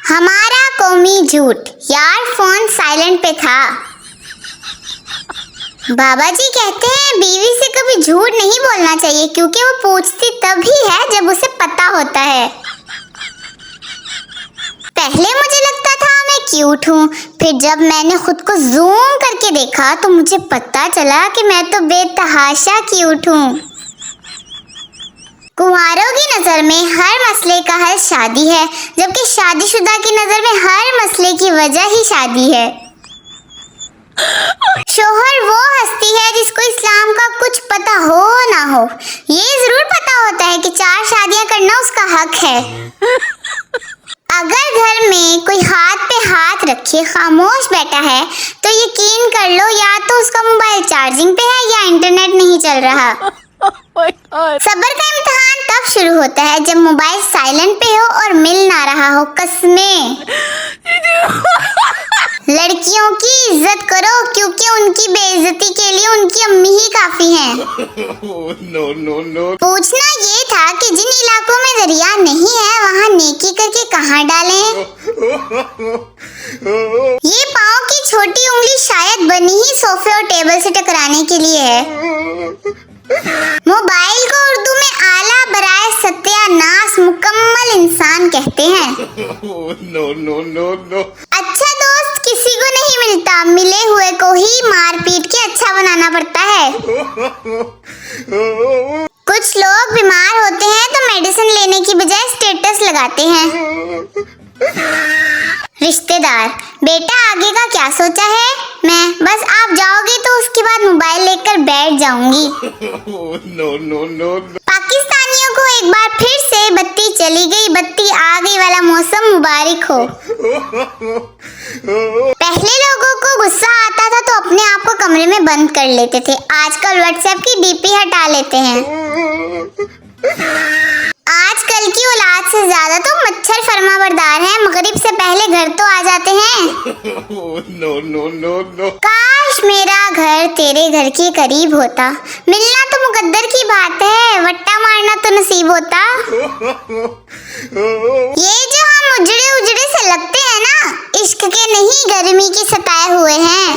हमारा कौमी झूठ। यार फोन साइलेंट पे था। बाबा जी कहते हैं बीवी से कभी झूठ नहीं बोलना चाहिए क्योंकि वो पूछती तभी है जब उसे पता होता है। पहले मुझे लगता था मैं क्यूट हूँ, फिर जब मैंने खुद को जूम करके देखा तो मुझे पता चला कि मैं तो बेतहाशा क्यूट हूँ। कुंवारों की नजर में हर मसले का हल शादी है, जबकि शादीशुदा की नजर में हर मसले की वजह ही शादी है। शोहर वो हस्ती है जिसको इस्लाम का कुछ पता हो ना हो। ये जरूर पता होता है कि 4 शादियां करना उसका हक है। अगर घर में कोई हाथ पे हाथ रखे खामोश बैठा है तो यकीन कर लो या तो उसका मोबाइल चार्जिंग पे है या इंटरनेट नहीं चल रहा। सब्र का इम्तिहान तब शुरू होता है जब मोबाइल साइलेंट पे हो और मिल ना रहा हो कसमें। लड़कियों की इज्जत करो क्योंकि उनकी बेइज्जती के लिए उनकी अम्मी ही काफी हैं। पूछना ये था कि जिन इलाकों में दरिया नहीं है वहाँ नेकी करके कहाँ डालें। ये पाँव की छोटी उंगली शायद बनी ही सोफे और टेबल से टकराने के लिए है। मोबाइल को उर्दू में आला बराए सत्यानाश मुकम्मल इंसान कहते हैं। अच्छा दोस्त किसी को नहीं मिलता, मिले हुए को ही मार पीट के अच्छा बनाना पड़ता है। कुछ लोग बीमार होते हैं तो मेडिसिन लेने की बजाय स्टेटस लगाते हैं। रिश्तेदार, बेटा आगे का क्या सोचा है? मैं बस आप जाओगे तो उसके बाद मोबाइल लेकर बैठ जाऊंगी। पाकिस्तानियों को एक बार फिर से बत्ती चली गई बत्ती आ गई वाला मौसम मुबारक हो। पहले लोगों को गुस्सा आता था तो अपने आप को कमरे में बंद कर लेते थे, आजकल व्हाट्सएप की डीपी हटा लेते हैं। आजकल की औलाद से ज्यादा तो मच्छर फरमाबरदार हैं, मगरिब से पहले घर तो आ जाते हैं। काश मेरा घर तेरे घर के करीब होता, मिलना तो मुकद्दर की बात है, वट्टा मारना तो नसीब होता। ये जो हम उजड़े उजड़े से लगते हैं ना, इश्क के नहीं गर्मी की सताए हुए हैं।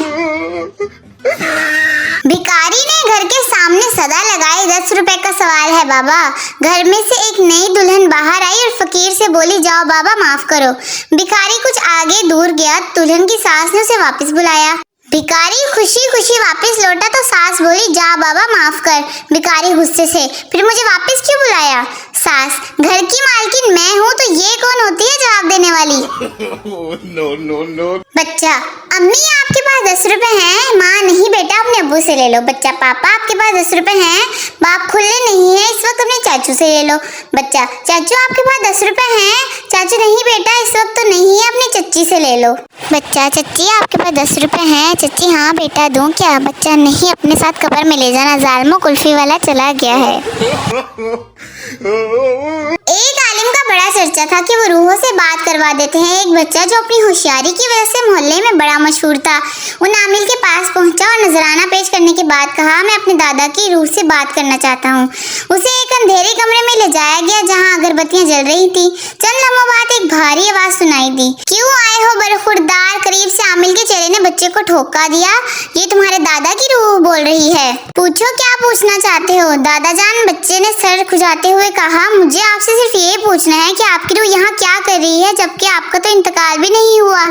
भिखारी ने घर के सामने सदा लगाई 10 रुपए का सवाल है बाबा। घर में से एक नई दुल्हन बाहर आई और फकीर से बोली जाओ बाबा माफ करो। भिखारी कुछ आगे दूर गया, दुल्हन की सास ने उसे वापस बुलाया। भिखारी खुशी खुशी वापस लौटा तो सास बोली जा बाबा माफ कर। भिखारी गुस्से से फिर मुझे वापस क्यों बुलाया? सास, घर की मालकिन मैं हूँ तो ये कौन होती है जवाब देने वाली? बच्चा, अम्मी आपके पास 10 रुपए हैं? माँ, नहीं बेटा अपने अब्बू से ले लो। बच्चा, पापा आपके पास 10 रुपए हैं? बाप खुले नहीं है, इस वक्त अपने चाचू से ले लो। बच्चा, चाचू आपके पास 10 रुपए हैं? चाचू, नहीं बेटा इस वक्त तो नहीं है, अपनी चच्ची से ले लो। बच्चा, चच्ची आपके पास 10 रुपए हैं? चच्ची, हाँ बेटा दूं क्या? बच्चा, नहीं अपने साथ कब्र में ले जाना, जालिमो कुल्फी वाला चला गया है। एक आलिम का बड़ा चर्चा था कि वो रूहों से बात करवा देते हैं। एक बच्चा जो अपनी होशियारी की वजह से मोहल्ले में बड़ा मशहूर था, वो आमिल के पास पहुंचा और नजराना पेश करने के बाद कहा मैं अपने दादा की रूह से बात करना चाहता हूँ। उसे एक अंधेरे कमरे में ले जाया गया जहाँ अगरबत्तियां जल रही थी। चंद लम्हों बाद एक भारी आवाज सुनाई दी, क्यों आए हो बरखुरदार? करीब से आमिल के चेहरे ने बच्चे को ठोका दिया, ये तुम्हारे दादा की रूह बोल रही है। पूछो क्या पूछना चाहते हो? दादा जान, बच्चे ने सर खुजाते हुए कहा, मुझे आपसे सिर्फ ये पूछना है कि आपकी रूह यहाँ क्या कर रही है, जबकि आपका तो इंतकाल भी नहीं हुआ।